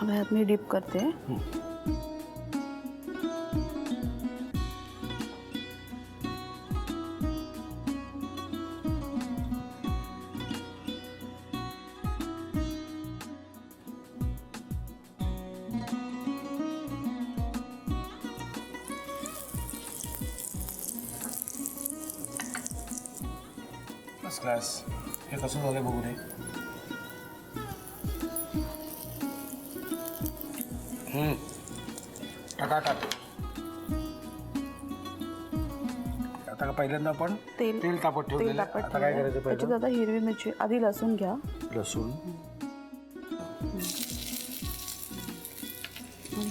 आता ह्यात मी डीप करते. First class. हे कसं झालं बघू दे. टाका. आता पहिल्यांदा आपण तेल तापत ठेवलेलं. आता काय करायचं त्याच्यात पहिलं? आता हिरवी मिरची, आधी लसूण घ्या. लसूण,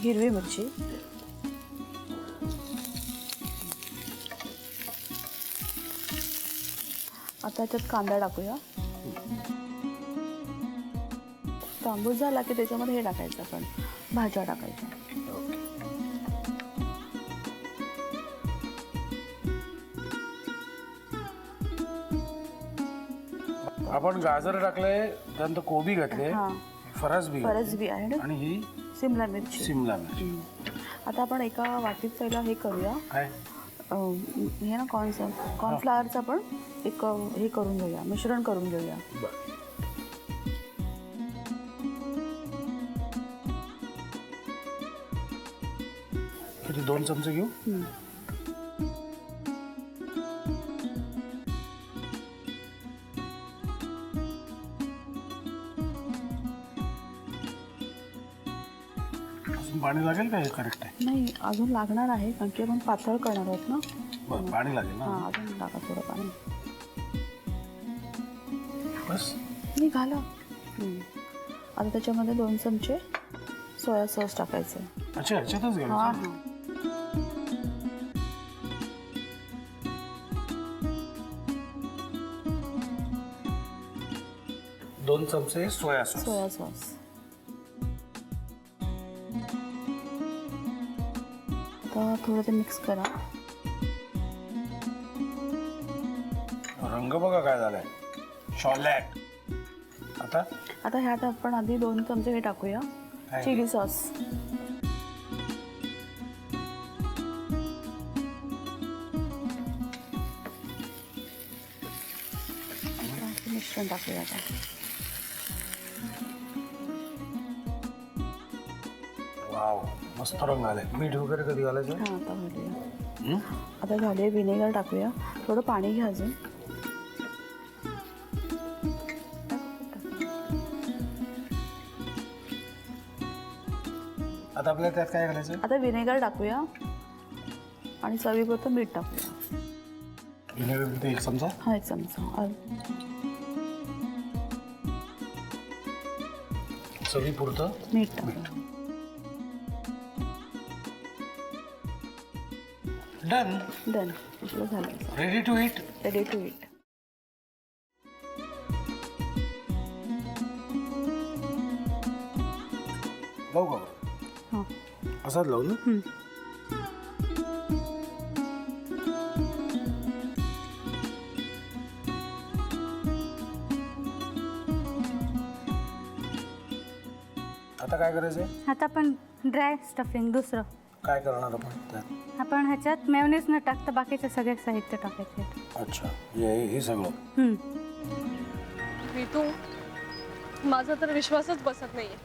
हिरवी मिरची, आता त्याच्यात कांदा टाकूया. तांबूस झाला की त्याच्यामध्ये हे टाकायचं, आपण भाज्या टाकायच्या. आपण गाजर टाकले, त्यानंतर कोबी घातले, फरसबी आहे आणि ही सिमला मिरची. शिमला मिरची. आता आपण एका वाटीत पहिला हे करूया. काय हे ना कॉर्नफ्लॉवरचं आपण एक हे करून घेऊया, मिश्रण करून घेऊया. किती 2 चमचे घेऊ? अजून पाणी लागेल का? हे करेक्ट आहे? नाही, अजून लागणार आहे, कारण की आपण पातळ करणार आहोत ना. बरं, पाणी लागेल ना? हां, अजून टाका थोडं पाणी. बस नाही घाला. आता त्याच्यामध्ये 2 चमचे सोया सॉस टाकायचं. अच्छा, ह्याच्यातच घ्यायचं? हां. 2 चमचे सोया सॉस. आता थोडं ते मिक्स करा. रंग बघा काय झालाय, शॉलॅट. आता ह्यात आपण आधी 2 चमचे हे टाकूया, चिली सॉस. मिश्रण टाकूया आता. वाव, मस्त रंग आलाय. मीठ वगैरे कधी घालायचं? हां, आता घालूया. आता झाले, व्हिनेगर टाकूया. थोडं पाणी घ्या अजून. आता आपल्याला त्यात काय घालायचं? आता व्हिनेगर टाकूया आणि चवीपुरतं मीठ टाकूया. व्हिनेगर 1 चमचा. हा, 1 चमचा. चवीपुरतं मीठ टाकूया. डन. आपलं झालं. Ready to eat. लावू का? हां, असाच लावू ना? आता काय करायचंय? आता आपण ड्राय स्टफिंग दुसरं काय करणार आपण त्यात? आपण ह्याच्यात मेयोनीज न टाकता बाकीचे सगळे साहित्य टाकायचे. अच्छा, हे सगळं. ऋतू, माझा तर विश्वासच बसत नाहीये.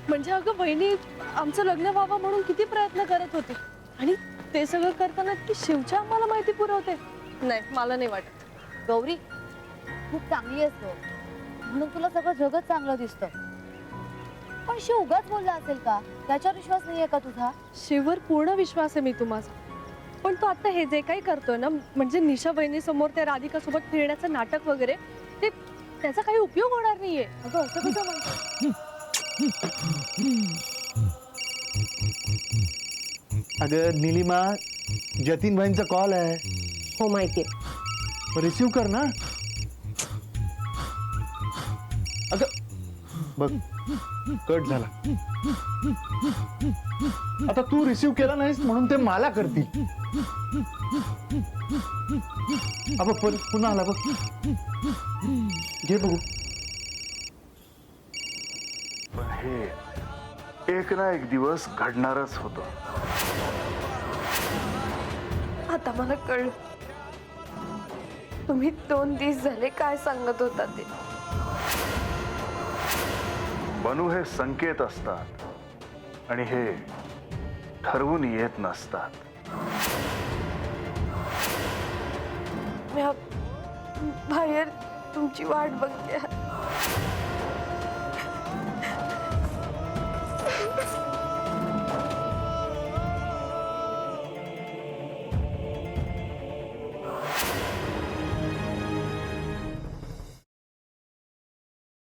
म्हणजे अगं बहिणी आमचं लग्न व्हावं म्हणून किती प्रयत्न करत होते, आणि ते सगळं करताना की शिवच्या आम्हाला माहिती पुरवते. नाही, मला नाही वाटत. गौरी, खूप चांगली आहेस गं, म्हणून तुला सगळं जगच चांगलं दिसतं. पण शिव उगाच बोलला असेल का? त्याच्यावर विश्वास नाहीये का तुझा? शिववर पूर्ण विश्वास आहे मी तुम्हाला, पण तो आता हे जे काही करतोय ना, म्हणजे निशा बहिणी समोर त्या राधिका सोबत फिरण्याचं नाटक वगैरे, ते त्याचा काही उपयोग होणार नाहीये. अगं असं कसं म्हणतो? अगं निलिमा, जतीन भाईंचा कॉल आहे. हो माहितीये. रिसीव कर ना. अगं बघ, कट झाला. आता तू रिसीव केला नाहीस म्हणून ते मला करतील. अब पुन्हा आला बघ, घे बघू. एक ना एक दिवस घडणारच होतं. आता मला कळलं तुम्ही 2 दिवस झाले काय सांगत होता ते. बनू हे संकेत असतात आणि हे ठरवून येत नसतात. मी बाहेर तुमची वाट बघते.